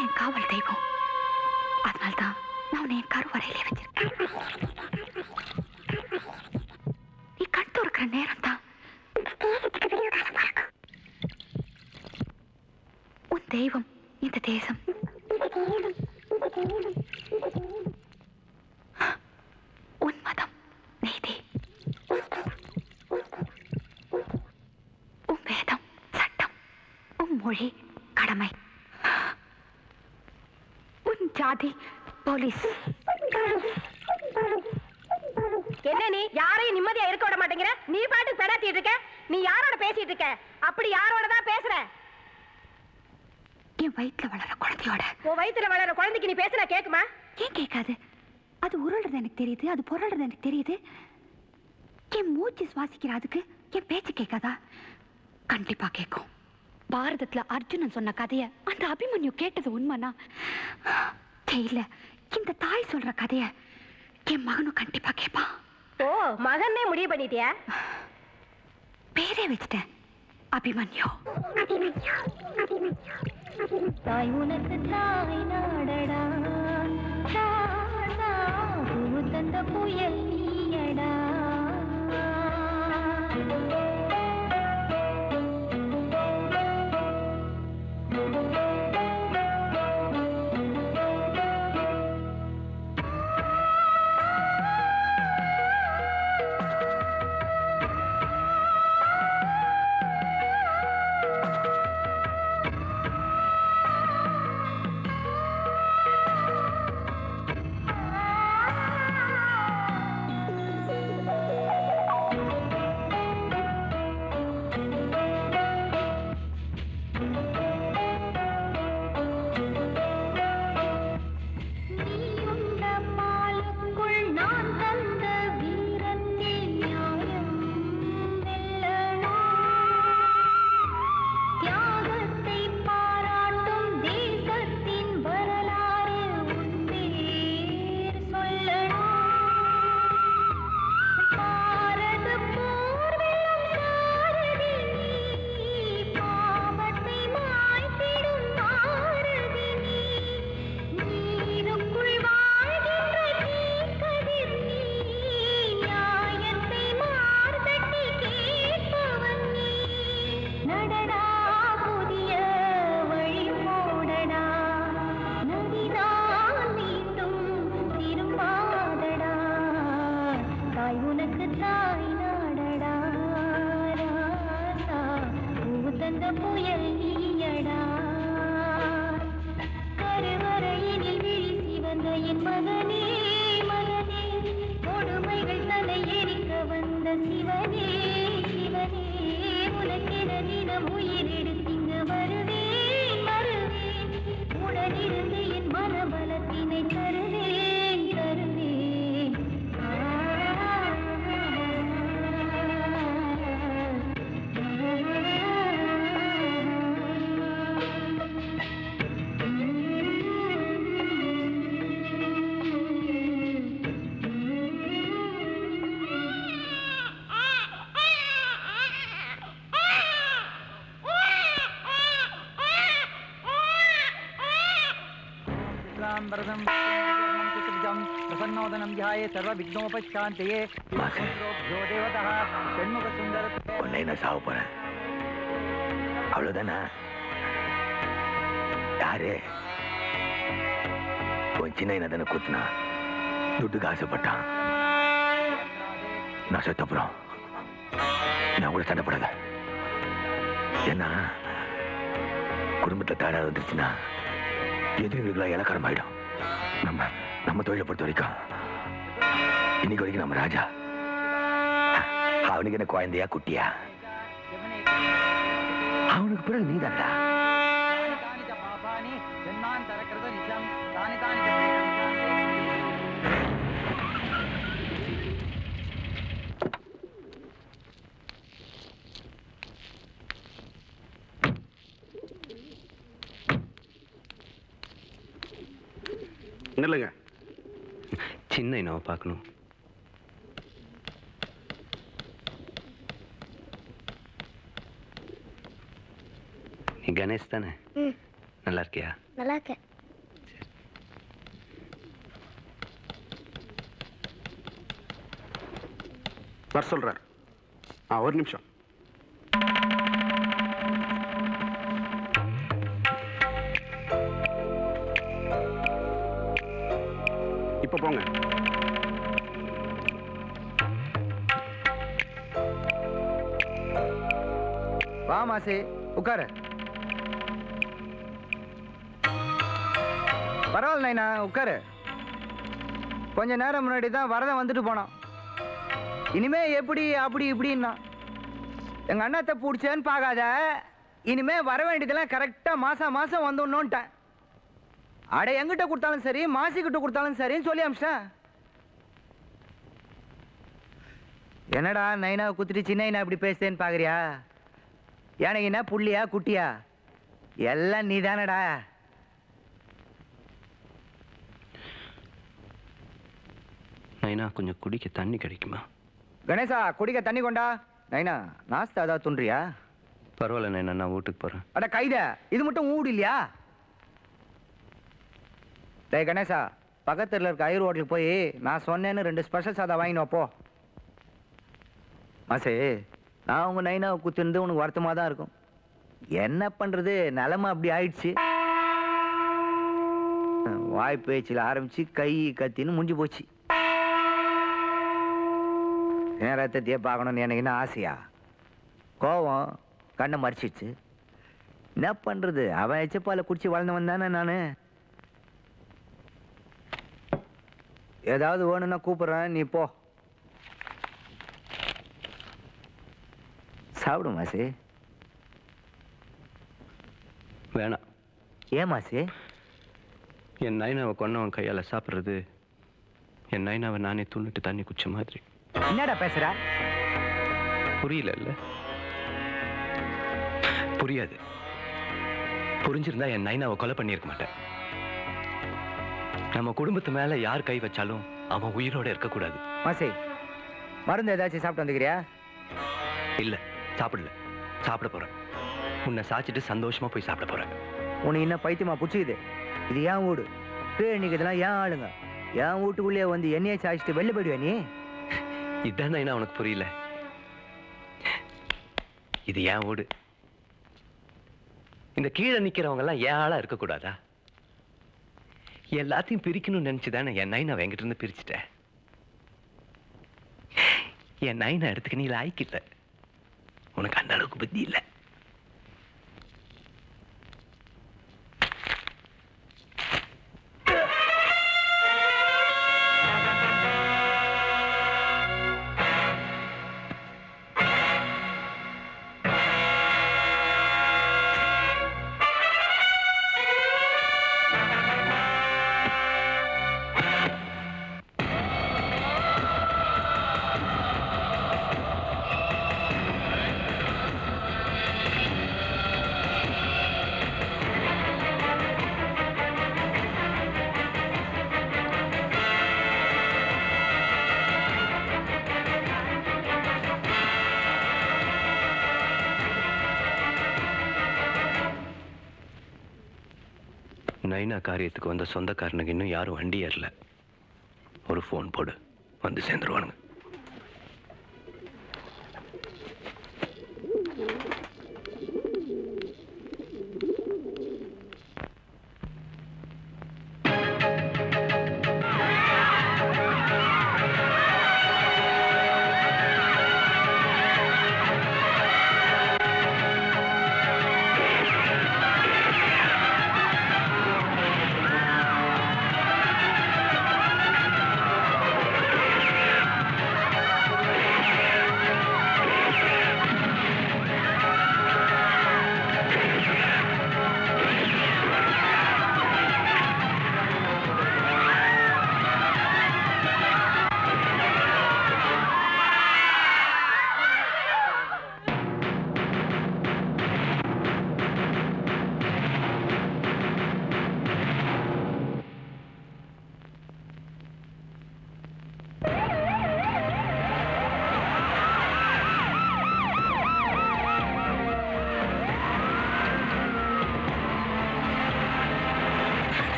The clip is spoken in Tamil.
தான் என் காவல் தெய்வம். அதனால்தான் நான் உன்னை என் கருவறையிலே வச்சிருக்கேன். நீ கண் துறக்கிற நேரம் தான் உன் தெய்வம் இந்த தேசம். உன் மதம் நீதி, உன் வேதம் சட்டம், உன் மொழி கடமை, உன் ஜாதி போலீஸ். என்ன நீ யாரையும் நிம்மதியா இருக்க விட மாட்டேங்கிற? நீ பாட்டு பெடாத்திட்டு இருக்க. நீ யாரோட பேசிட்டு இருக்க? அப்படி யாரோட தான் பேசுற? என் வயிற்றுல வளர குழந்தையோட. உன் வயிற்றுல வளர குழந்தைக்கு நீ பேசுற கேக்குமா? ஏன் கேட்காது? அது உருள்றது எனக்கு தெரியுது, அது பொருள்றது எனக்கு தெரியுது. என் மூச்சு சுவாசிக்கிற அதுக்கு என் பேச்சு கேட்காதா? கண்டிப்பா கேட்கும். பாரதத்துல அர்ஜுனன் சொன்ன கதைய அந்த அபிமன்யு கேட்டது உண்மைனா, இல்ல இந்த தாய் சொல்ற கதைய என் மகனும் கண்டிப்பா கேட்பான். ஓ, மகனே முடிவு பண்ணிட்டியா? பேரே வச்சுட்டேன், அபிமன்யு. தாய் உனக்கு தாய் நாடடா, தந்த புயல் நீயடா. प्रसन्नोदनं ध्याये सर्वविघ्नोपशान्तये भ्यो देवतः षण्मुख सुंदर उन्हें न साव पर अवलोदना यारे उन चिन्ना इनदन कुतना दुड्डु आसैपट्टान நான் செத்தப்புறம் நான் கூட சண்டை போடல. ஏன்னா குடும்பத்தை தாடா வந்துருச்சுன்னா எதிரிகளுக்கெல்லாம் இலக்காரம் ஆயிடும். நம்ம தொழிலை பொறுத்த வரைக்கும் இன்னைக்கு வரைக்கும் நம்ம ராஜா அவனுக்கு என்ன குழந்தையா குட்டியா? அவனுக்கு பிறகு நீதான்டா. நில்லுங்க. சின்ன இனவை பார்க்கணும். நீ கணேஷ் தானே? நல்லா இருக்கியா? நல்லா இருக்கேன். வர சொல்றார். ஒரு நிமிஷம். இப்ப போங்க. வா மாசி, உட்காரு. பரவாயில்ல நைனா, உட்காரு. கொஞ்ச நேரம் முன்னாடி தான் வரதன் வந்துட்டு போனான். இனிமே எப்படி அப்படி இப்படின்னா எங்க அண்ணத்தை பிடிச்சேன்னு பார்க்காத. இனிமே வர வேண்டியதெல்லாம் கரெக்டா மாசம் மாசம் வந்துடணும்ட்டேன். அட எங்கிட்ட கொடுத்தாலும் சரி, மாசிக்கிட்ட கொடுத்தாலும் சரின்னு சொல்லி அமிச்சிட்டேன். என்னடா நைனா குத்துட்டு சின்ன நைனா இப்படி பேசுதேன்னு பாக்குறியா? எனக்கு என்ன புள்ளியா குட்டியா எல்லாம் நீ தானடா. நைனா கொஞ்சம் குடிக்க தண்ணி கிடைக்குமா? கணேசா, குடிக்க தண்ணி கொண்டா. நைனா, நாஸ்தா ஏதாவது துன்றியா? பரவாயில்ல நைனா, நான் வீட்டுக்கு போறேன். அட கைத, இது மட்டும் ஊடு இல்லையா? டேய் கணேசா, பக்கத்துல இருக்க ஐயர் ஹோட்டலுக்கு போய் நான் சொன்னேன்னு 2 ஸ்பெஷல் சாதா வாங்கினோம் போ. மாசே, நான் உங்க நைனாவை குத்துருந்து உனக்கு வருத்தமா தான் இருக்கும். என்ன பண்றது, நிலைமை அப்படி ஆயிடுச்சு. வாய் பேச்சில் ஆரம்பிச்சு கை கத்தின்னு முடிஞ்சு போச்சு. என் ரத்தத்தையே பார்க்கணும்னு எனக்கு என்ன ஆசையா? கோவம் கண்ணை மறைச்சிடுச்சு. என்ன பண்றது, அவன் எச்சப்பால குடிச்சு வளர்ந்தவன் தானே நானு. ஏதாவது வேணும்னா கூப்பிடுறேன், நீ போ. சாப்பிடு மாசி. வேணாம். ஏன் மாசி? என் நைனாவை கொன்னவன் கையால சாப்பிட்றது என் நைனாவை நானே துண்ணிட்டு தண்ணி குச்ச மாதிரி. என்னடா பேசுற? புரியல இல்ல? புரியாது. புரிஞ்சிருந்தா என் நைனாவை கொலை பண்ணியிருக்க மாட்டேன். நம்ம குடும்பத்து மேல யார் கை வச்சாலும் அவன் உயிரோட இருக்கக்கூடாது. மாசி, மருந்து ஏதாச்சும் சாப்பிட்டு வந்துக்கிறியா? இல்ல, சாப்பிடல. சாப்பிட போறேன். உன்னை சாச்சிட்டு சந்தோஷமா போய் சாப்பிட போறேன். உனக்கு என்ன பைத்தியமா புடிச்சுக்குது? இது ஏன் வீடு, பேணிக்கு இதெல்லாம் ஏன் ஆளுங்க? என் வீட்டுக்குள்ளேயே வந்து என்னையே சாய்ச்சிட்டு வெளில போயிடுவா நீ? இதான் நைனா உனக்கு புரியல. இது ஏன் வீடு. இந்த கீழே நிக்கிறவங்க எல்லாம் ஏன் ஆளா இருக்கக்கூடாதா? எல்லாத்தையும் பிரிக்கணும்னு நினைச்சுதானே என் நைனாவை என்கிட்ட இருந்து பிரிச்சுட்டேன். என் நைனா எடுத்துக்க நீ லாய்க்கில்ல. உனக்கு அந்த அளவுக்கு புத்தி இல்லை. நைனா காரியத்துக்கு வந்த சொந்தக்காரனுக்கு இன்னும் யாரும் வண்டி ஏறல. ஒரு ஃபோன் போடு, வந்து சேர்ந்துருவானுங்க.